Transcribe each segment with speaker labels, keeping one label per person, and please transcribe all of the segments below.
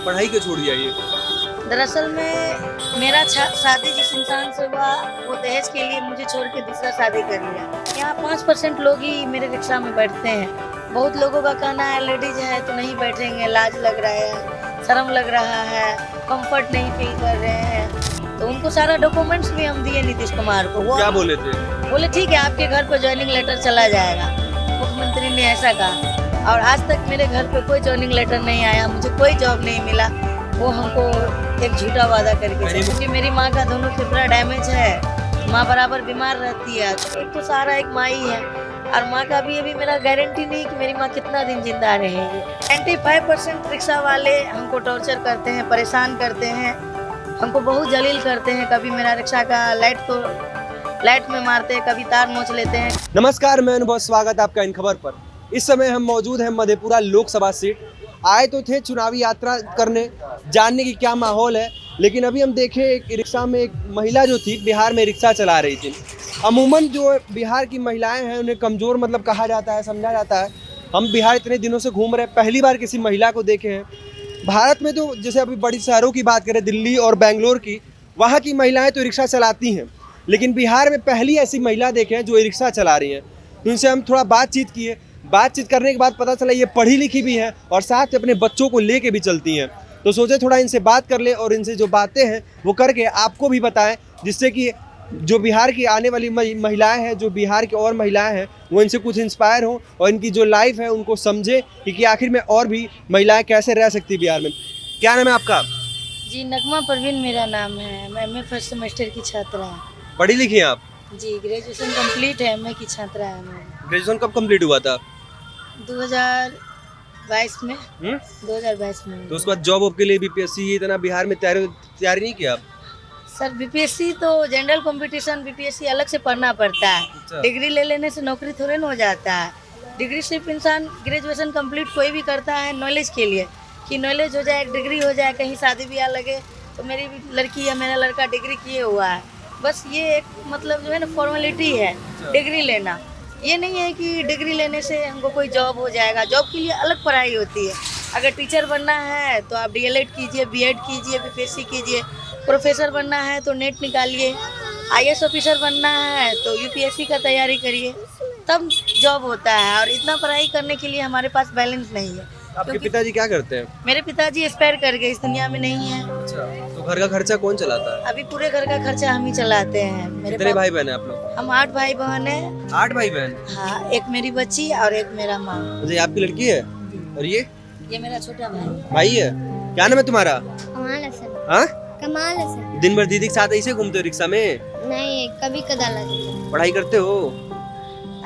Speaker 1: पढ़ाई क्यों छोड़ दिया ये?
Speaker 2: दरअसल में मेरा शादी जिस इंसान से हुआ वो दहेज के लिए मुझे छोड़ के दूसरा शादी कर लिया। यहाँ 5% लोग ही मेरे रिक्शा में बैठते हैं। बहुत लोगों का कहना है लेडीज है तो नहीं बैठेंगे, लाज लग रहा है, शर्म लग रहा है, कंफर्ट नहीं फील कर रहे हैं। तो उनको सारा डॉक्यूमेंट्स भी हम दिए नीतीश कुमार को। वो
Speaker 1: क्या बोले थे?
Speaker 2: बोले ठीक है आपके घर पर ज्वाइनिंग लेटर चला जाएगा। मुख्यमंत्री ने ऐसा कहा और आज तक मेरे घर पे कोई ज्वाइनिंग लेटर नहीं आया, मुझे कोई जॉब नहीं मिला। वो हमको एक झूठा वादा करके, क्योंकि मेरी माँ का दोनों फेफड़ा डैमेज है, माँ बराबर बीमार रहती है। तो एक तो सारा एक माँ ही है और माँ का भी अभी मेरा गारंटी नहीं कि मेरी माँ कितना दिन जिंदा रहेगी। 95% रिक्शा वाले हमको टॉर्चर करते हैं, परेशान करते हैं, हमको बहुत जलील करते हैं। कभी मेरा रिक्शा का लाइट में मारते हैं, कभी तार नोच लेते हैं।
Speaker 1: नमस्कार, मैं अनुभव, स्वागत आपका इन खबर पर। इस समय हम मौजूद हैं मधेपुरा लोकसभा सीट। आए तो थे चुनावी यात्रा करने, जानने की क्या माहौल है, लेकिन अभी हम देखें एक रिक्शा में एक महिला जो थी बिहार में रिक्शा चला रही थी। अमूमन जो बिहार की महिलाएं हैं उन्हें कमज़ोर मतलब कहा जाता है, समझा जाता है। हम बिहार इतने दिनों से घूम रहे हैं, पहली बार किसी महिला को देखे हैं। भारत में तो जैसे अभी बड़ी शहरों की बात करें, दिल्ली और बेंगलोर की, वहाँ की महिलाएँ तो रिक्शा चलाती हैं, लेकिन बिहार में पहली ऐसी महिला देखे हैं जो रिक्शा चला रही हैं। तो इनसे हम थोड़ा बातचीत किए। बातचीत करने के बाद पता चला ये पढ़ी लिखी भी हैं और साथ में अपने बच्चों को लेके भी चलती हैं। तो सोचे थोड़ा इनसे बात कर ले और इनसे जो बातें हैं वो करके आपको भी बताएं, जिससे कि जो बिहार की आने वाली महिलाएं हैं, जो बिहार की और महिलाएं हैं, वो इनसे कुछ इंस्पायर हों और इनकी जो लाइफ है उनको समझे कि आखिर में और भी महिलाएं कैसे रह सकती है बिहार में। क्या नाम है आपका?
Speaker 2: जी, नगमा परवीन मेरा नाम है। मैं एमए फर्स्ट सेमेस्टर की छात्रा हूँ।
Speaker 1: पढ़ी लिखी हैं आप?
Speaker 2: जी, ग्रेजुएशन कंप्लीट है, एमए की छात्रा है मैं।
Speaker 1: ग्रेजुएशन कब कंप्लीट हुआ था?
Speaker 2: 2022 में। 2022 में।
Speaker 1: तो उसके बाद जॉब के लिए बीपीएससी इतना बिहार में तैयारी नहीं किया आप?
Speaker 2: सर बीपीएससी तो जनरल कंपटीशन, बीपीएससी अलग से पढ़ना पड़ता है।
Speaker 1: अच्छा।
Speaker 2: डिग्री ले लेने से नौकरी थोड़े ना हो जाता है। डिग्री सिर्फ इंसान ग्रेजुएशन कंप्लीट कोई भी करता है नॉलेज के लिए, कि नॉलेज हो जाए, डिग्री हो जाए, कहीं शादी ब्याह लगे तो मेरी भी लड़की या मेरा लड़का डिग्री किए हुआ है। बस ये एक मतलब जो है ना फॉर्मेलिटी है डिग्री लेना। ये नहीं है कि डिग्री लेने से हमको कोई जॉब हो जाएगा। जॉब के लिए अलग पढ़ाई होती है। अगर टीचर बनना है तो आप डीएलएड कीजिए, बीएड कीजिए, बीपीएससी कीजिए। प्रोफेसर बनना है तो नेट निकालिए। आईएएस ऑफिसर बनना है तो यूपीएससी का तैयारी करिए, तब जॉब होता है। और इतना पढ़ाई करने के लिए हमारे पास बैलेंस नहीं है।
Speaker 1: आपके पिताजी क्या करते हैं?
Speaker 2: मेरे पिताजी एक्सपायर कर गए, इस दुनिया में नहीं है।
Speaker 1: अच्छा, तो घर का खर्चा कौन चलाता है?
Speaker 2: अभी पूरे घर का खर्चा हम ही चलाते हैं।
Speaker 1: कितने भाई बहन है आप लोग?
Speaker 2: हम 8 भाई बहन हैं।
Speaker 1: 8 भाई बहन?
Speaker 2: हाँ, एक मेरी बच्ची और एक मेरा माँ।
Speaker 1: मुझे आपकी लड़की है और ये
Speaker 2: मेरा छोटा
Speaker 1: भाई है। क्या नाम है तुम्हारा?
Speaker 3: कमाल हसन।
Speaker 1: हाँ?
Speaker 3: कमाल हसन।
Speaker 1: दिन भर दीदी के साथ ऐसे घूमते हो रिक्शा में?
Speaker 3: नहीं, कभी कदार लगता।
Speaker 1: पढ़ाई करते हो?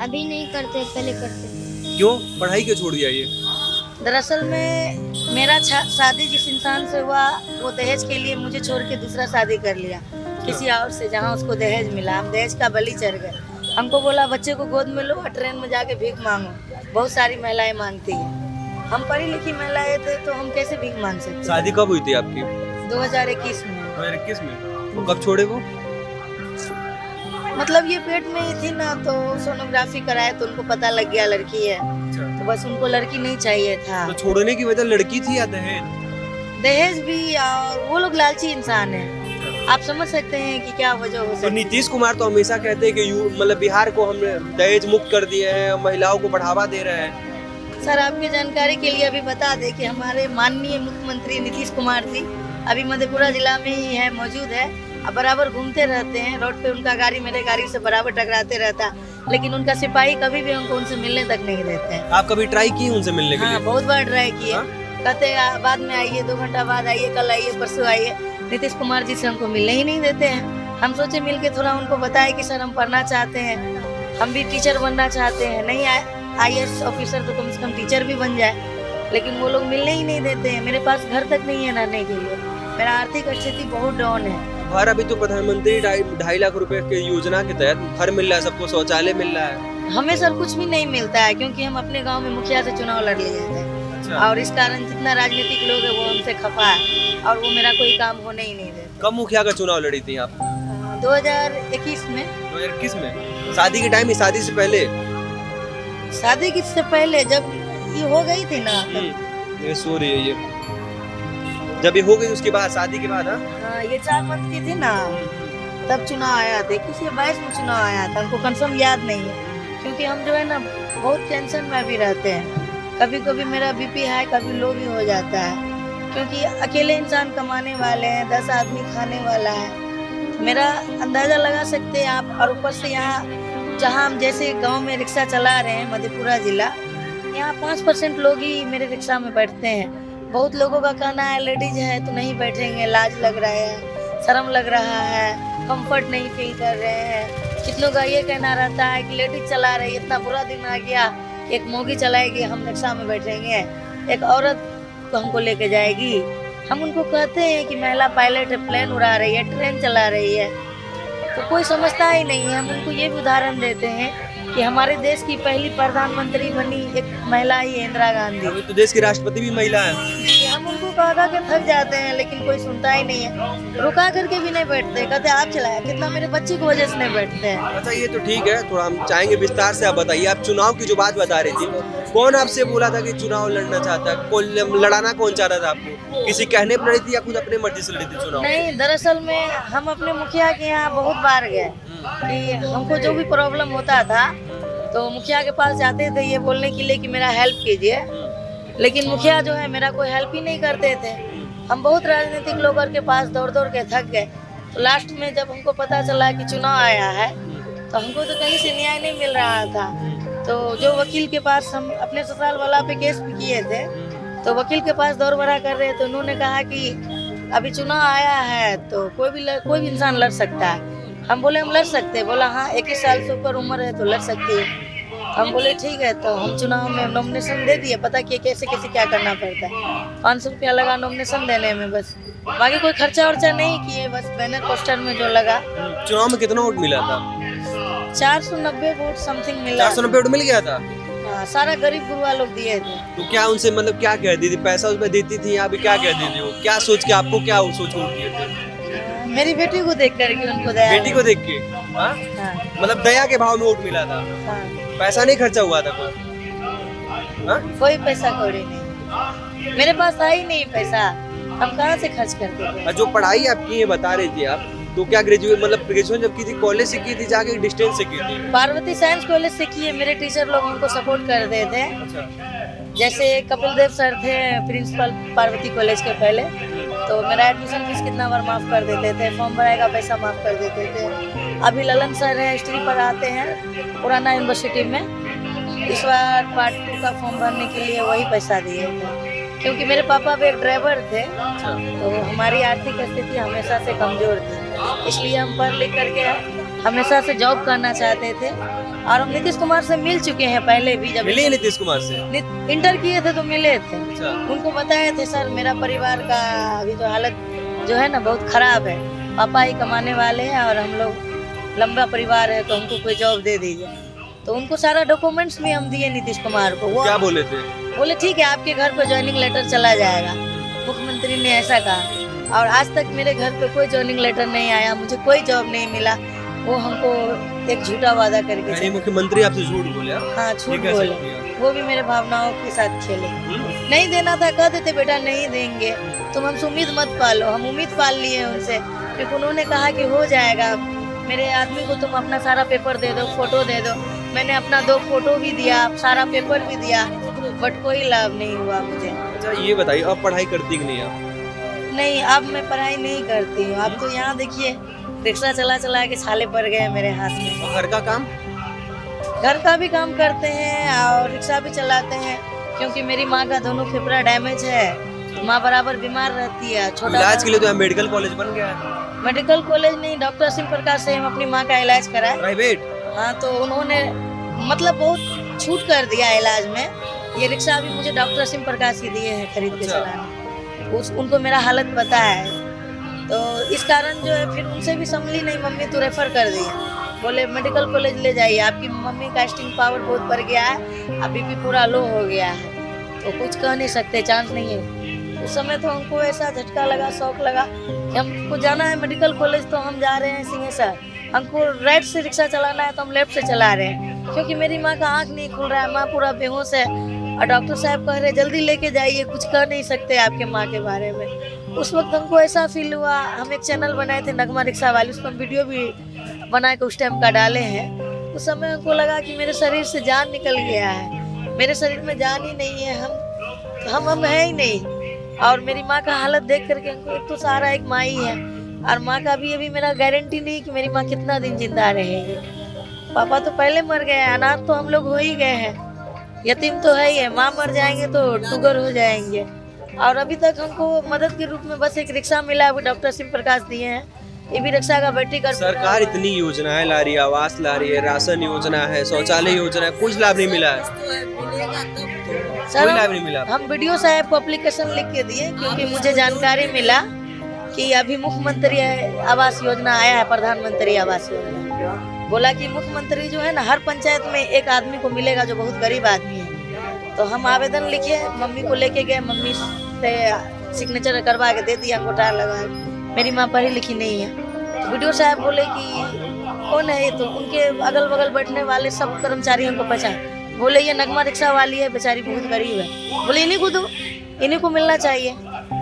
Speaker 3: अभी नहीं करते, पहले करते।
Speaker 1: क्यों पढ़ाई क्यों छोड़ दिया ये?
Speaker 2: दरअसल में मेरा शादी जिस इंसान से हुआ वो दहेज के लिए मुझे छोड़ के दूसरा शादी कर लिया किसी और से, जहाँ उसको दहेज मिला। हम दहेज का बलि चढ़ गए। हमको बोला बच्चे को गोद में लो और ट्रेन में जाके भीख मांगो। बहुत सारी महिलाएं मांगती हैं। हम पढ़ी लिखी महिलाएं थे तो हम कैसे भीख मांग सकते?
Speaker 1: शादी कब हुई थी आपकी?
Speaker 2: 2021 में।
Speaker 1: 2021 में? तो कब छोड़े वो?
Speaker 2: मतलब ये पेट में ही थी ना, तो सोनोग्राफी कराए तो उनको पता लग गया लड़की है। तो बस उनको लड़की नहीं चाहिए था।
Speaker 1: तो छोड़ने की वजह लड़की थी या दहेज?
Speaker 2: दहेज भी, और वो लोग लालची इंसान है। आप समझ सकते हैं कि क्या वजह हो सकती
Speaker 1: तो
Speaker 2: है।
Speaker 1: नीतीश कुमार तो हमेशा कहते हैं कि मतलब बिहार को हमने दहेज मुक्त कर दिए हैं, महिलाओं को बढ़ावा दे रहे हैं।
Speaker 2: सर आपकी जानकारी के लिए अभी बता दें कि हमारे माननीय मुख्यमंत्री नीतीश कुमार जी अभी मधेपुरा जिला में ही है, मौजूद है। अब बराबर घूमते रहते हैं रोड पे, उनका गाड़ी मेरे गाड़ी से बराबर टकराते रहता, लेकिन उनका सिपाही कभी भी हमको उनसे मिलने तक नहीं देते हैं।
Speaker 1: आप कभी ट्राई की उनसे मिलने के लिए?
Speaker 2: बहुत बार ट्राई किए। कहते बाद में आइए, 2 घंटा बाद आइए, कल आइए, परसों आइए। नीतीश कुमार जी से हमको मिलने ही नहीं देते हैं। हम सोचे मिल के थोड़ा उनको बताए कि सर हम पढ़ना चाहते हैं, हम भी टीचर बनना चाहते हैं। नहीं आईएएस ऑफिसर तो कम से कम टीचर भी बन जाए, लेकिन वो लोग मिलने ही नहीं देते हैं। मेरे पास घर तक नहीं है रहने के लिए। मेरा आर्थिक स्थिति बहुत डाउन है।
Speaker 1: घर अभी तो प्रधानमंत्री 2.5 लाख रुपए के योजना के तहत घर मिल रहा है, सबको शौचालय मिल रहा है।
Speaker 2: हमें सर कुछ भी नहीं मिलता है, क्योंकि हम अपने गांव में मुखिया से चुनाव लड़ लिए थे।
Speaker 1: अच्छा।
Speaker 2: और इस कारण जितना राजनीतिक लोग है वो हमसे खफा है और वो मेरा कोई काम होने ही नहीं देते।
Speaker 1: कब मुखिया का चुनाव लड़ी थी आप?
Speaker 2: 2021 में।
Speaker 1: 2021 में? शादी के टाइम? शादी से पहले?
Speaker 2: शादी से पहले जब ये हो गई थी ना।
Speaker 1: ये सो रही है ये। जब ये हो गई उसके बाद, शादी के बाद? हाँ,
Speaker 2: हाँ, ये 4 मंथ की थी ना, तब चुनाव आया था। 21 में चुनाव आया था, हमको कंफर्म याद नहीं है, क्योंकि हम जो है ना बहुत टेंशन में भी रहते हैं। कभी कभी मेरा बीपी हाई, कभी लो भी हो जाता है, क्योंकि अकेले इंसान कमाने वाले हैं, 10 आदमी खाने वाला है। मेरा अंदाज़ा लगा सकते हैं आप। और ऊपर से यहाँ जहाँ हम जैसे गांव में रिक्शा चला रहे हैं, मधेपुरा जिला, यहाँ 5% लोग ही मेरे रिक्शा में बैठते हैं। बहुत लोगों का कहना है लेडीज है तो नहीं बैठेंगे, लाज लग रहा है, शर्म लग रहा है, कंफर्ट नहीं फील कर रहे हैं। कितनों का ये कहना रहता है कि लेडीज चला रही, इतना बुरा दिन आ गया, एक मोगी चलाएगी, हम रिक्शा में बैठेंगे, एक औरत तो हमको लेके जाएगी। हम उनको कहते हैं कि महिला पायलट है, प्लेन उड़ा रही है, ट्रेन चला रही है, तो कोई समझता ही नहीं है। हम उनको ये भी उदाहरण देते हैं कि हमारे देश की पहली प्रधानमंत्री बनी एक महिला ही है, इंदिरा गांधी।
Speaker 1: अभी तो देश की राष्ट्रपति भी महिला है।
Speaker 2: हम उनको कहा के थक जाते हैं, लेकिन कोई सुनता ही नहीं है। रुका करके भी नहीं बैठते, कहते आप चलाया, कितना मेरे बच्चे की वजह से नहीं बैठते हैं।
Speaker 1: अच्छा, ये तो ठीक है, थोड़ा हम चाहेंगे विस्तार से आप बताइए। आप चुनाव की जो बात बता रही थी, कौन आपसे बोला था कि चुनाव लड़ना चाहता है? कौन लड़ाना कौन चाह रहा था आपको? किसी कहने पर लड़ी थी या खुद अपने मर्जी से लड़ी थी चुनाव?
Speaker 2: नहीं, दरअसल में हम अपने मुखिया के यहाँ बहुत बार गए कि हमको जो भी प्रॉब्लम होता था तो मुखिया के पास जाते थे ये बोलने के लिए कि मेरा हेल्प कीजिए, लेकिन मुखिया जो है मेरा कोई हेल्प ही नहीं करते थे। हम बहुत राजनीतिक लोगों के पास दौड़ दौड़ के थक गए। तो लास्ट में जब हमको पता चला कि चुनाव आया है, तो हमको तो कहीं से न्याय नहीं मिल रहा था। तो जो वकील के पास, हम अपने ससुराल वाला पे केस भी किए थे, तो वकील के पास दौड़ बरा कर रहे थे। उन्होंने कहा कि अभी चुनाव आया है तो कोई भी इंसान लड़ सकता है। हम बोले हम लड़ सकते हैं। बोला हाँ, 21 साल से ऊपर उम्र है तो लड़ सकती है। हम बोले ठीक है। तो हम चुनाव में नॉमिनेशन दे दिए। पता किए कैसे कैसे क्या करना पड़ता है। 500 रुपया लगा नॉमिनेशन देने में, बस बाकी कोई खर्चा वर्चा नहीं किए, बस बैनर पोस्टर में जो लगा।
Speaker 1: चुनाव में कितना वोट मिला था?
Speaker 2: 490 वोट समथिंग मिला।
Speaker 1: 490 वोट मिल गया था?
Speaker 2: हाँ, सारा गरीब गुरबा लोग दिए थे।
Speaker 1: तो क्या उनसे मतलब क्या कहती थी? पैसा उसमें देती थी या अभी क्या कहती थी वो? क्या सोच के आपको क्या सोच वोट दिए थे?
Speaker 2: मेरी बेटी को देख करके उनको दया।
Speaker 1: बेटी को देख के? हाँ?
Speaker 2: हाँ,
Speaker 1: मतलब दया के भाव में वोट मिला था?
Speaker 2: हाँ।
Speaker 1: पैसा नहीं खर्चा हुआ था कोई? हाँ?
Speaker 2: कोई पैसा कौड़ी नहीं, मेरे पास था ही नहीं पैसा, हम कहाँ से खर्च करते थे।
Speaker 1: और जो पढ़ाई आप की है बता रही थी आप, तो क्या ग्रेजुएशन जब की थी कॉलेज से की थी जाके डिस्टेंस से की थी?
Speaker 2: पार्वती साइंस कॉलेज से किए। मेरे टीचर लोग हमको सपोर्ट कर रहे थे। जैसे कपिल देव सर थे प्रिंसिपल पार्वती कॉलेज के पहले, तो मेरा एडमिशन फीस कितना बार माफ़ कर देते थे, फॉर्म भराए का पैसा माफ़ कर देते थे। अभी ललन सर है, हिस्ट्री पढ़ाते हैं पुराना यूनिवर्सिटी में। इस बार पार्ट 2 का फॉर्म भरने के लिए वही पैसा दिए थे, क्योंकि मेरे पापा भी एक ड्राइवर थे, तो हमारी आर्थिक स्थिति हमेशा से कमज़ोर थी। इसलिए हम पढ़ लिख करके हमेशा से जॉब करना चाहते थे। और हम नीतीश कुमार से मिल चुके हैं पहले भी। जब
Speaker 1: मिले नीतीश कुमार से?
Speaker 2: इंटर किए थे तो मिले थे। उनको बताए थे सर मेरा परिवार का अभी तो हालत जो है ना बहुत खराब है, पापा ही कमाने वाले हैं और हम लोग लंबा परिवार है, तो हमको कोई जॉब दे दीजिए। तो उनको सारा डॉक्यूमेंट्स भी हम दिए नीतीश कुमार को। वो
Speaker 1: क्या बोले थे?
Speaker 2: बोले ठीक है, आपके घर पे ज्वाइनिंग लेटर चला जाएगा। मुख्यमंत्री ने ऐसा कहा। और आज तक मेरे घर पे कोई ज्वाइनिंग लेटर नहीं आया, मुझे कोई जॉब नहीं मिला। वो हमको एक झूठा वादा करके
Speaker 1: यानी मुख्यमंत्री आपसे झूठ बोले?
Speaker 2: हाँ, झूठ बोले। वो भी मेरे भावनाओं के साथ खेले। नहीं देना था, कह देते बेटा नहीं देंगे, तुम हमसे उम्मीद मत पालो। हम उम्मीद पाल लिए उनसे, क्योंकि उन्होंने कहा कि हो जाएगा, मेरे आदमी को तुम अपना सारा पेपर दे दो, फोटो दे दो। मैंने अपना 2 फोटो भी दिया, सारा पेपर भी दिया, बट कोई लाभ नहीं हुआ मुझे।
Speaker 1: अच्छा, ये बताइए अब पढ़ाई करती कि नहीं आप?
Speaker 2: नहीं, अब मैं पढ़ाई नहीं करती हूँ। अब तो यहाँ देखिए रिक्शा चला चला के छाले पड़ गए मेरे हाथ में।
Speaker 1: और घर का काम?
Speaker 2: घर का भी काम करते हैं और रिक्शा भी चलाते हैं, क्योंकि मेरी माँ का दोनों फेफड़ा डैमेज है। माँ बराबर बीमार रहती है। छोटा
Speaker 1: इलाज के लिए तो यहाँ मेडिकल कॉलेज बन गया है।
Speaker 2: मेडिकल कॉलेज नहीं, डॉक्टर शिव प्रकाश से हम अपनी माँ का इलाज कराए।
Speaker 1: प्राइवेट?
Speaker 2: हाँ, तो उन्होंने मतलब बहुत छूट कर दिया इलाज में। ये रिक्शा भी मुझे डॉक्टर शिव प्रकाश ही दिए हैं खरीद के चलाने। उनको मेरा हालत पता है, तो इस कारण जो है फिर उनसे भी संभली नहीं। मम्मी तो रेफर कर दी है, बोले मेडिकल कॉलेज ले जाइए, आपकी मम्मी का स्टिंग पावर बहुत बढ़ गया है, अभी भी पूरा लो हो गया है, तो कुछ कह नहीं सकते, चांस नहीं है। उस समय तो हमको ऐसा झटका लगा, शौक लगा कि हमको जाना है मेडिकल कॉलेज, तो हम जा रहे हैं सिंहेश्वर। हमको राइट से रिक्शा चलाना है तो हम लेफ्ट से चला रहे हैं, क्योंकि मेरी माँ का आँख नहीं खुल रहा है, माँ पूरा बेहोश है। और डॉक्टर साहब कह रहे जल्दी लेके जाइए, कुछ कह नहीं सकते आपके माँ के बारे में। उस वक्त हमको ऐसा फील हुआ, हम एक चैनल बनाए थे नगमा रिक्शा वाली, उस पर वीडियो भी बना के उस टाइम का डाले हैं। उस समय हमको लगा कि मेरे शरीर से जान निकल गया है, मेरे शरीर में जान ही नहीं है, हम है ही नहीं। और मेरी माँ का हालत देख करके हमको, एक तो सहारा एक माँ ही है, और माँ का भी अभी मेरा गारंटी नहीं कि मेरी माँ कितना दिन जिंदा रहेगी। पापा तो पहले मर गए हैं, अनाथ तो हम लोग हो ही गए हैं, यतीम तो है ही है। माँ मर जाएंगे तो टुगर हो जाएंगे। और अभी तक हमको मदद के रूप में बस एक रिक्शा मिला, वो डॉक्टर शिव प्रकाश दिए हैं। ये भी रिक्शा का बैटरी का
Speaker 1: सरकार इतनी योजनाएं ला रही है, आवास ला रही है, राशन योजना है, शौचालय योजना है, कुछ लाभ नहीं मिला है, कोई लाभ नहीं मिला।
Speaker 2: हम वीडियो साहब को एप्लीकेशन लिख के दिए, क्योंकि मुझे जानकारी मिला कि अभी मुख्यमंत्री आवास योजना आया है, प्रधानमंत्री आवास योजना। बोला कि मुख्यमंत्री जो है ना, हर पंचायत में एक आदमी को मिलेगा जो बहुत गरीब आदमी है। तो हम आवेदन लिखे, मम्मी को लेके गए, मम्मी से सिग्नेचर करवा के दे दिया, अंगूठा लगा। मेरी माँ पढ़ी लिखी नहीं है। तो वीडियो साहब बोले कि कौन है ये, तो उनके अगल बगल बैठने वाले सब कर्मचारी हमको पहचाने। बोले ये नगमा रिक्शा वाली है, बेचारी बहुत गरीब है। बोले इन्हीं को दो, इन्हीं को मिलना चाहिए।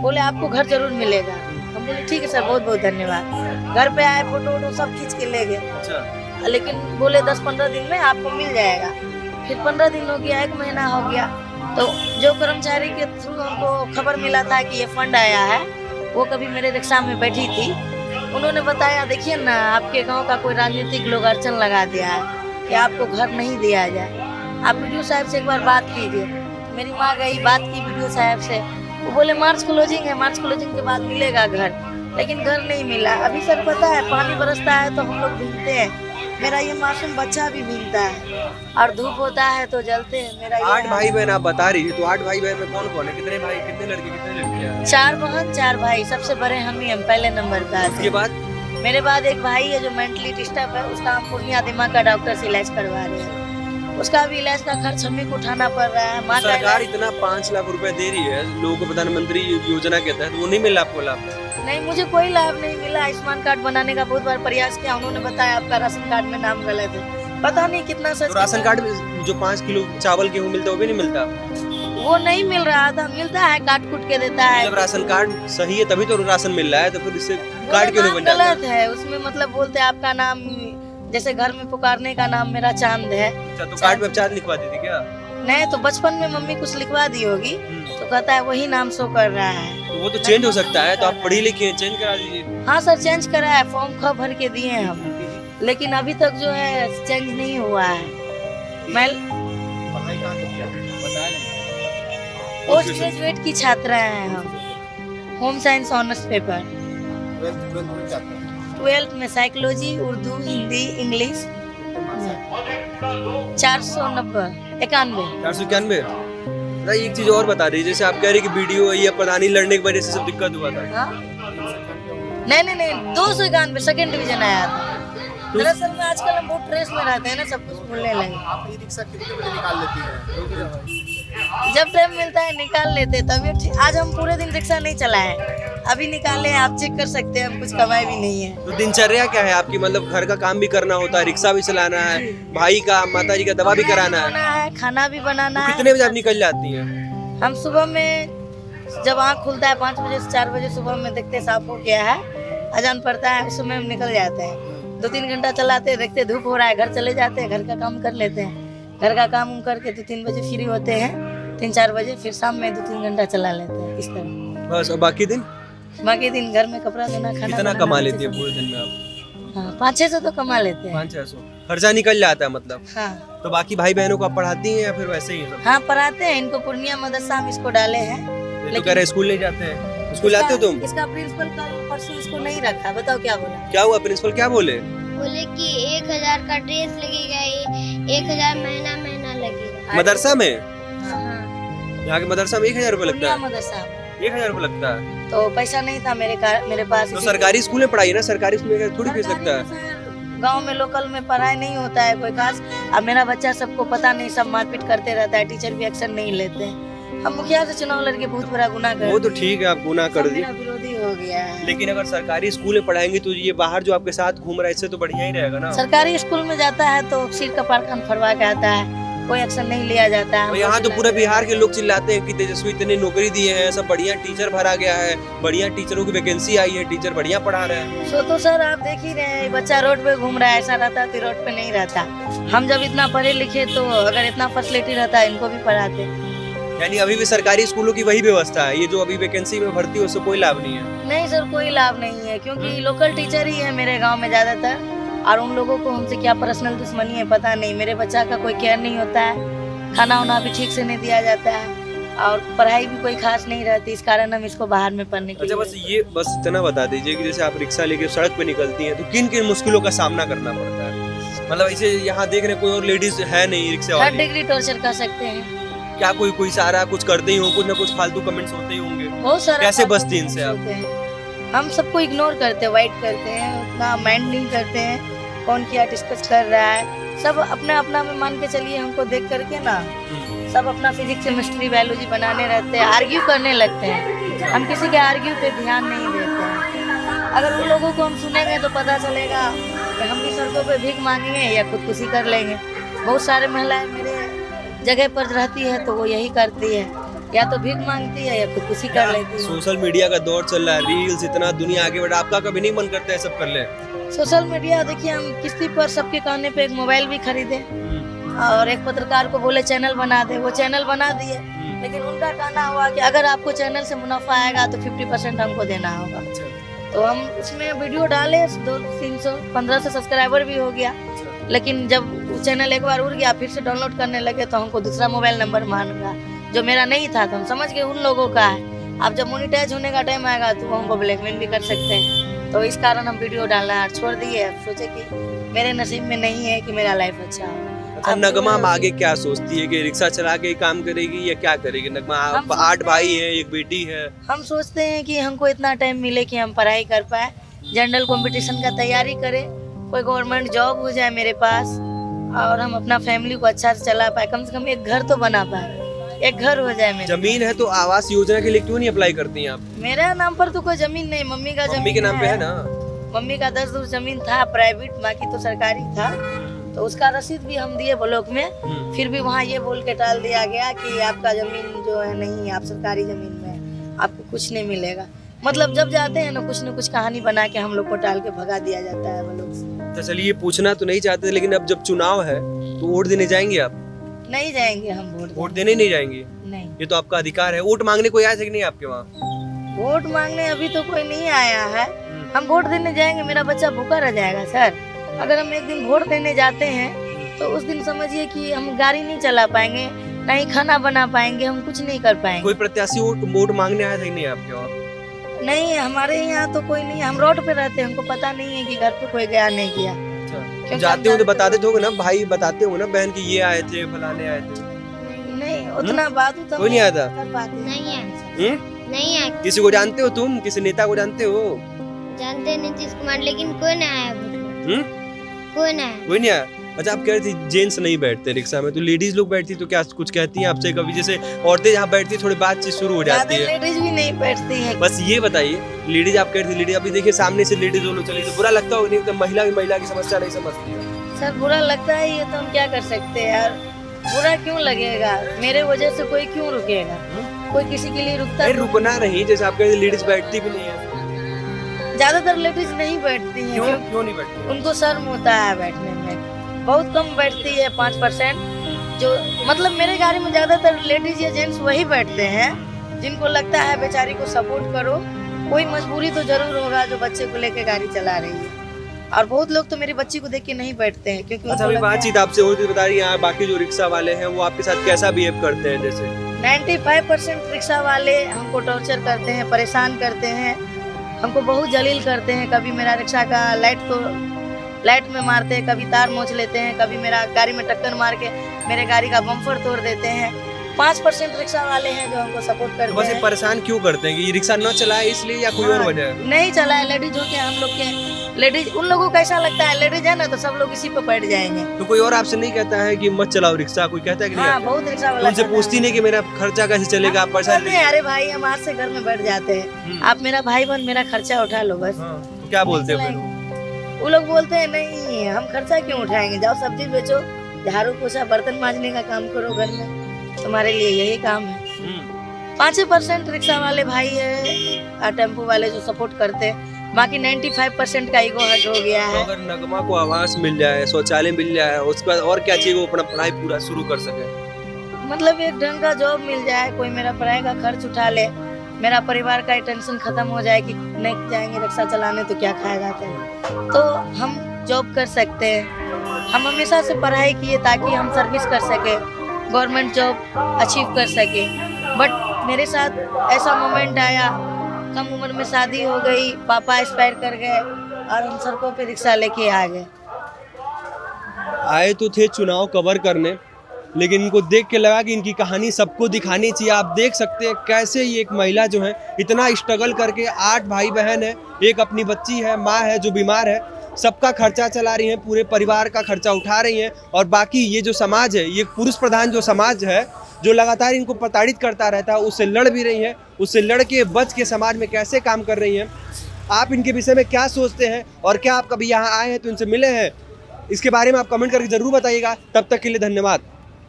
Speaker 2: बोले आपको घर जरूर मिलेगा। हम बोले ठीक है सर, बहुत बहुत धन्यवाद। घर पे आए, फोटो वोटो सब खींच के ले गए, लेकिन बोले 10-15 दिन में आपको मिल जाएगा। फिर 15 दिन हो गया, 1 महीना हो गया। तो जो कर्मचारी के थ्रू हमको खबर मिला था कि ये फंड आया है, वो कभी मेरे रिक्शा में बैठी थी। उन्होंने बताया देखिए ना, आपके गांव का कोई राजनीतिक लोग अड़चन लगा दिया है कि आपको घर नहीं दिया जाए, आप वीडियो साहब से एक बार बात कीजिए। तो मेरी माँ गई, बात की वीडियो साहब से। वो बोले मार्च क्लोजिंग है, मार्च क्लोजिंग के बाद मिलेगा घर, लेकिन घर नहीं मिला। अभी सर पता है, पानी बरसता है तो हम लोग भीगते हैं, मेरा ये मासूम बच्चा भी भीगता है, और धूप होता है तो जलते हैं। मेरा
Speaker 1: 8 भाई बहन आप बता रही है, तो 8 भाई बहन में कौन कौन है, कितने भाई, कितने लड़के, कितने लड़कियां?
Speaker 2: 4 बहन 4 भाई, सबसे बड़े हम ही, हम पहले नंबर पे आते।
Speaker 1: उसके बाद
Speaker 2: मेरे बाद एक भाई है जो मेंटली डिस्टर्ब है, उसका हम पूर्णिया दिमाग का डॉक्टर से इलाज करवा रहे हैं। उसका भी इलाज का खर्च हमें को उठाना पड़ रहा है। माँ
Speaker 1: सरकार इतना 5 लाख रुपए दे रही है लोगों को प्रधानमंत्री योजना के तहत, वो नहीं मिला आपको लाभ?
Speaker 2: नहीं, मुझे कोई लाभ नहीं मिला। आयुष्मान कार्ड बनाने का बहुत बार प्रयास किया, उन्होंने बताया आपका राशन कार्ड में नाम गलत है। पता नहीं कितना सच।
Speaker 1: तो राशन कार्ड में जो 5 किलो चावल गेहूं मिलता है वो भी नहीं मिलता?
Speaker 2: वो नहीं मिल रहा था, मिलता है, काट कूट के देता है।
Speaker 1: जब राशन कार्ड सही है तभी तो राशन मिल रहा है, तो फिर इससे कार्ड क्यों नहीं बन जाता?
Speaker 2: गलत है उसमें, मतलब बोलते हैं आपका नाम, जैसे घर में पुकारने का नाम मेरा चांद है।
Speaker 1: अच्छा, तो कार्ड में चांद लिखवा दी थी क्या?
Speaker 2: नहीं, तो बचपन में मम्मी कुछ लिखवा दी होगी, तो कहता है वही नाम शो कर रहा है।
Speaker 1: तो वो तो चेंज हो सकता है, तो आप पढ़ी लिखी हैं, चेंज करा दीजिए।
Speaker 2: हाँ सर, चेंज करा है, फॉर्म ख भर के दिए हैं हम, लेकिन अभी तक जो है चेंज नहीं हुआ है। मैं
Speaker 1: पढ़ाई कहाँ तक किया बता दीजिए।
Speaker 2: पोस्ट ग्रेजुएट की छात्रा हैं हम, home science honours paper. 12th में साइकोलॉजी, उर्दू, हिंदी, इंग्लिश। 491।
Speaker 1: 491। एक चीज और बता रही, जैसे आप कह रहे कि वीडियो या प्रधानी लड़ने की वजह से सब दिक्कत हुआ था।
Speaker 2: हाँ? नहीं, 291 सेकंड डिवीजन आया था। दरअसल में आजकल हम बहुत स्ट्रेस में रहते हैं ना, सब कुछ भूलने लगे।
Speaker 4: आप ई रिक्शा कितने बजे निकाल लेती हैं?
Speaker 2: जब टाइम मिलता है निकाल लेते हैं, तभी। आज हम पूरे दिन रिक्शा नहीं चलाए, अभी निकाले, आप चेक कर सकते हैं, हम कुछ कमाए भी नहीं है।
Speaker 1: तो दिनचर्या क्या है आपकी? मतलब घर का काम भी करना होता है, रिक्शा भी चलाना है, भाई का, माता जी का दवा भी कराना है,
Speaker 2: खाना भी बनाना है।
Speaker 1: कितने बजे आप निकल जाती हैं?
Speaker 2: हम सुबह में जब आँख खुलता है 5 बजे से 4 बजे सुबह में, देखते साफ हो गया है, अजान पड़ता है, उस समय हम निकल जाते हैं। 2-3 घंटा चलाते, देखते धूप हो रहा है, घर चले जाते हैं, घर का काम कर लेते हैं। घर का काम करके 2-3 बजे फ्री होते हैं, 3-4 बजे, फिर शाम में 2-3 घंटा चला लेते हैं, इस तरह।
Speaker 1: बस, और बाकी दिन घर में कपड़ा धोना, खाना कितना कमा लेती है पूरे दिन में आप?
Speaker 2: हाँ, 500-600 तो कमा लेते हैं।
Speaker 1: 500-600 खर्चा निकल जाता है मतलब।
Speaker 2: हाँ
Speaker 1: तो बाकी भाई बहनों को आप पढ़ाती हैं या फिर वैसे ही सब?
Speaker 2: हाँ, पढ़ाते हैं इनको, पूर्णिया मदरसा में इसको डाले हैं।
Speaker 1: तो कह रहे स्कूल नहीं जाते हैं, स्कूल आते हो तुम?
Speaker 2: इसका प्रिंसिपल कल परसों इसको नहीं रखा, बताओ क्या बोला?
Speaker 1: क्या हुआ, प्रिंसिपल क्या बोले?
Speaker 3: बोले कि 1000 का ड्रेस लगेगा, 1000 महीना लगेगा।
Speaker 1: मदरसा में?
Speaker 2: हाँ,
Speaker 1: यहाँ के मदरसा में 1000 रुपए लगता
Speaker 2: पूर्णिया
Speaker 1: है?
Speaker 2: मदरसा में
Speaker 1: 1000 रुपए लगता है?
Speaker 2: तो पैसा नहीं था मेरे पास।
Speaker 1: तो सरकारी स्कूल में पढ़ाई ना, सरकारी स्कूल में थोड़ी फीस लगता है।
Speaker 2: गांव में लोकल में पढ़ाई नहीं होता है कोई खास। अब मेरा बच्चा सबको पता नहीं, सब मारपीट करते रहता है, टीचर भी एक्शन नहीं लेते हैं। हम मुखिया से चुनाव लड़के बहुत बड़ा गुनाह कर,
Speaker 1: वो तो ठीक है, आप गुनाह कर दिए,
Speaker 2: मेरा विरोधी हो गया है।
Speaker 1: लेकिन अगर सरकारी स्कूल में पढ़ाएंगे तो ये बाहर जो आपके साथ घूम रहा है इससे तो बढ़िया ही रहेगा ना।
Speaker 2: सरकारी स्कूल में जाता है तो सिर कपार कान फड़वा के आता है, कोई एक्शन नहीं लिया जाता है।
Speaker 1: और यहाँ तो पूरे बिहार के लोग चिल्लाते हैं कि तेजस्वी इतने नौकरी दिए हैं, सब बढ़िया टीचर भरा गया है, बढ़िया टीचरों की वैकेंसी आई है, टीचर बढ़िया पढ़ा रहे हैं।
Speaker 2: सो तो सर आप देख ही रहे हैं, बच्चा रोड पे घूम रहा है, ऐसा रहता तो रोड पे नहीं रहता। हम जब इतना पढ़े लिखे तो अगर इतना फैसिलिटी रहता इनको भी पढ़ाते।
Speaker 1: यानी अभी भी सरकारी स्कूलों की वही व्यवस्था है, ये जो अभी वैकेंसी में भर्ती है उससे कोई लाभ नहीं है।
Speaker 2: नहीं सर, कोई लाभ नहीं है, क्योंकि लोकल टीचर ही है मेरे गांव में ज्यादातर, और उन लोगों को हमसे क्या पर्सनल दुश्मनी है पता नहीं। मेरे बच्चा का कोई केयर नहीं होता है, खाना वाना भी ठीक से नहीं दिया जाता है, और पढ़ाई भी कोई खास नहीं रहती, इस कारण हम इसको बाहर में पढ़ने के
Speaker 1: अच्छा,
Speaker 2: लिए।
Speaker 1: बस इतना बता दीजिए कि जैसे आप रिक्शा लेके सड़क पे निकलती हैं तो किन किन मुश्किलों का सामना करना पड़ता है? मतलब ऐसे यहाँ देख रहे कोई और लेडीज है नहीं रिक्शा
Speaker 2: थर्ड
Speaker 1: वाली,
Speaker 2: डिग्री टॉर्चर कर सकते हैं।
Speaker 1: क्या कोई सारा कुछ करते ही हो, कुछ ना कुछ फालतू कमेंट्स होते ही होंगे,
Speaker 2: बहुत सारा
Speaker 1: कैसे
Speaker 2: बातें
Speaker 1: बचती इनसे आप?
Speaker 2: होते हैं। हम सबको इग्नोर करते हैं, वाइट करते हैं, उतना माइंड नहीं करते हैं कौन क्या डिस्कस कर रहा है। सब अपना अपना में मान के चलिए, हमको देख करके ना सब अपना फिजिक्स केमिस्ट्री बायोलॉजी बनाने रहते हैं, आर्ग्यू करने लगते हैं। हम किसी के आर्ग्यू पे ध्यान नहीं देते हैं। अगर उन लोगों को हम सुनेंगे तो पता चलेगा कि हम भी सड़कों पे भीख मांगेंगे या खुदकुशी कर लेंगे। बहुत सारे महिलाएं मेरे जगह पर रहती है तो वो यही करती है, या तो भीख मांगती है या खुदकुशी कर लेती है।
Speaker 1: सोशल मीडिया का दौर चल रहा है, रील्स, इतना दुनिया आगे बढ़ा, आपका कभी नहीं मन करता है सब कर ले?
Speaker 2: सोशल मीडिया देखिए, हम किस्ती पर सबके कहने पे एक मोबाइल भी खरीदे और एक पत्रकार को बोले चैनल बना दे, वो चैनल बना दिए, लेकिन उनका कहना हुआ कि अगर आपको चैनल से मुनाफा आएगा तो 50% हमको देना होगा। तो हम उसमें वीडियो डाले, 200-300-1500 सब्सक्राइबर भी हो गया, लेकिन जब चैनल एक बार उड़ गया फिर से डाउनलोड करने लगे तो हमको दूसरा मोबाइल नंबर मांगा जो मेरा नहीं था, तो हम समझ गए उन लोगों का है। अब जब मोनिटाइज होने का टाइम आएगा तो वो हमको ब्लैकमेल भी कर सकते हैं, तो इस कारण हम वीडियो डालना छोड़ दिए। अब सोचे कि मेरे नसीब में नहीं है कि मेरा लाइफ अच्छा हो।
Speaker 1: अच्छा, नगमा आगे क्या सोचती है कि रिक्शा चला के काम करेगी या क्या करेगी? नगमा 8 भाई है, एक बेटी है।
Speaker 2: हम सोचते हैं कि हमको इतना टाइम मिले कि हम पढ़ाई कर पाए, जनरल कंपटीशन का तैयारी करें, कोई गवर्नमेंट जॉब हो जाए मेरे पास, और हम अपना फैमिली को अच्छा से चला पाए, कम से कम एक घर तो बना पाए, एक घर हो जाए मेरे।
Speaker 1: जमीन है तो आवास योजना के लिए क्यों नहीं अप्लाई करती हैं आप?
Speaker 2: मेरा नाम पर तो कोई जमीन नहीं, मम्मी का
Speaker 1: मम्मी के नाम पे है ना?
Speaker 2: मम्मी का 10 दूर जमीन था प्राइवेट, बाकी तो सरकारी था, तो उसका रसीद भी हम दिए ब्लॉक में, फिर भी वहाँ ये बोल के टाल दिया गया कि आपका जमीन जो है नहीं, आप सरकारी जमीन में आपको कुछ नहीं मिलेगा। मतलब जब जाते हैं ना कुछ कहानी बना के हम लोग को टाल के भगा दिया जाता है वो लोग।
Speaker 1: तो चलिए, पूछना तो नहीं चाहते, लेकिन अब जब चुनाव है तो वोट देने जाएंगे आप?
Speaker 2: नहीं जाएंगे हम
Speaker 1: वोट देने नहीं जाएंगे?
Speaker 2: नहीं,
Speaker 1: ये तो आपका अधिकार है। वोट मांगने कोई आया कि नहीं आपके वहाँ?
Speaker 2: वोट मांगने अभी तो कोई नहीं आया है। हम वोट देने जाएंगे, मेरा बच्चा भूखा रह जाएगा सर। अगर हम एक दिन वोट देने जाते हैं तो उस दिन समझिए कि हम गाड़ी नहीं चला पाएंगे, ना ही खाना बना पाएंगे, हम कुछ नहीं कर पाएंगे।
Speaker 1: कोई प्रत्याशी वोट मांगने आया था कि नहीं आपके वहाँ?
Speaker 2: नहीं, हमारे यहाँ तो कोई नहीं, हम रोड पे रहते हैं, हमको पता नहीं है कि घर पे कोई गया नहीं गया।
Speaker 1: जाते हो तो बता देते हो ना, भाई बताते हो ना बहन की ये आए थे, फलाने आए थे?
Speaker 2: नहीं, उतना बात तो
Speaker 1: कोई नहीं आया था?
Speaker 3: नहीं है, नहीं है।
Speaker 1: किसी को जानते हो तुम? किसी नेता को जानते हो?
Speaker 3: जानते नीतीश कुमार, लेकिन कोई नहीं आया। कोई नहीं
Speaker 1: आया। अच्छा, आप कह रही थी जेंट्स नहीं बैठते रिक्शा में, तो लेडीज लोग बैठती तो क्या कुछ कहती हैं आपसे कभी? जैसे औरतें जहाँ बैठती थोड़ी बातचीत शुरू हो जाती है।
Speaker 2: लेडीज भी नहीं बैठती है।
Speaker 1: बस ये बताइए, लेडीज आप कह रही थी, लेडीज अभी देखिए सामने से लेडीज दोनों चली तो बुरा लगता हो नहीं? तो महिला की समस्या नहीं समझती है
Speaker 2: सर, बुरा लगता है, ये तो हम क्या कर सकते हैं यार, बुरा क्यों लगेगा? मेरे वजह से कोई क्यों रुकेगा? कोई किसी के लिए रुकता है?
Speaker 1: रुकना नहीं, जैसे आप कह रही लेडीज बैठती भी नहीं है।
Speaker 2: ज्यादातर लेडीज नहीं बैठती है।
Speaker 1: क्यों नहीं बैठती?
Speaker 2: उनको शर्म होता है बैठने में, बहुत कम बैठती है, 5%। जो मतलब मेरे गाड़ी में ज्यादातर लेडीज या जेंट्स वही बैठते हैं जिनको लगता है बेचारी को सपोर्ट करो, कोई मजबूरी तो जरूर होगा जो बच्चे को लेके गाड़ी चला रही है। और बहुत लोग तो मेरी बच्ची को देख के नहीं बैठते हैं, क्योंकि
Speaker 1: अच्छा, अभी बातचीत आपसे होती बता रही है, बाकी जो रिक्शा वाले हैं वो आपके साथ कैसा बिहेव करते हैं? जैसे
Speaker 2: 95% रिक्शा वाले हमको टॉर्चर करते हैं, परेशान करते हैं, हमको बहुत जलील करते हैं। कभी मेरा रिक्शा का लाइट में मारते हैं, कभी तार मोच लेते हैं, कभी मेरा गाड़ी में टक्कर मार के मेरे गाड़ी का बम्पर तोड़ देते हैं। 5% रिक्शा वाले हैं जो हमको सपोर्ट करते
Speaker 1: हैं।
Speaker 2: हैं।
Speaker 1: परेशान क्यों करते हैं? कि ये रिक्शा न चलाए इसलिए या कोई और वजह है?
Speaker 2: नहीं चलाए, लेडीज हो के हम लोग के लेडीज, उन लोगों को ऐसा लगता है लेडीज है ना तो सब लोग इसी पे बैठ जाएंगे।
Speaker 1: तो कोई और आपसे नहीं कहता है कि मत चलाओ रिक्शा? कोई कहता है कि नहीं?
Speaker 2: हाँ, बहुत रिक्शा वाला
Speaker 1: उनसे पूछती नहीं कि मेरा खर्चा कैसे चलेगा? आप परेशान
Speaker 2: नहीं, अरे भाई हम आज से घर में बैठ जाते हैं, आप मेरा भाई बन, मेरा खर्चा उठा लो बस।
Speaker 1: तो क्या बोलते हैं?
Speaker 2: वो लोग बोलते हैं नहीं, हम खर्चा क्यों उठाएंगे, जाओ सब्जी बेचो, झाड़ू पोछा बर्तन मांजने का काम करो घर में, तुम्हारे लिए यही काम है। 5% रिक्शा वाले भाई है, टेम्पो वाले जो सपोर्ट करते हैं, बाकी 95% का ईगो हट हो गया
Speaker 1: तो
Speaker 2: है।
Speaker 1: अगर नगमा को आवास मिल जाए, शौचालय मिल जाए, उसके बाद और क्या चाहिए वो अपना पढ़ाई पूरा शुरू कर सके?
Speaker 2: मतलब एक ढंग का जॉब मिल जाए, कोई मेरा पढ़ाई का खर्च उठा ले, मेरा परिवार का टेंशन खत्म हो जाए कि नहीं जाएंगे रिक्शा चलाने तो क्या खाएगा क्या, तो हम जॉब कर सकते हैं। हम हमेशा से पढ़ाई किए ताकि हम सर्विस कर सके, गवर्नमेंट जॉब अचीव कर सके। बट मेरे साथ ऐसा मोमेंट आया, कम उम्र में शादी हो गई, पापा एक्सपायर कर गए और हम सड़कों पे रिक्शा लेके आ गए।
Speaker 1: आए तो थे चुनाव कवर करने, लेकिन इनको देख के लगा कि इनकी कहानी सबको दिखानी चाहिए। आप देख सकते हैं कैसे ये एक महिला जो है इतना स्ट्रगल करके 8 भाई बहन है, एक अपनी बच्ची है, माँ है जो बीमार है, सबका खर्चा चला रही हैं, पूरे परिवार का खर्चा उठा रही हैं। और बाकी ये जो समाज है, ये पुरुष प्रधान जो समाज है, जो लगातार इनको प्रताड़ित करता रहता है, उससे लड़ भी रही हैं, उससे लड़ के बच के समाज में कैसे काम कर रही हैं। आप इनके विषय में क्या सोचते हैं और क्या आप कभी यहाँ आए हैं तो इनसे मिले हैं, इसके बारे में आप कमेंट करके ज़रूर बताइएगा। तब तक के लिए धन्यवाद।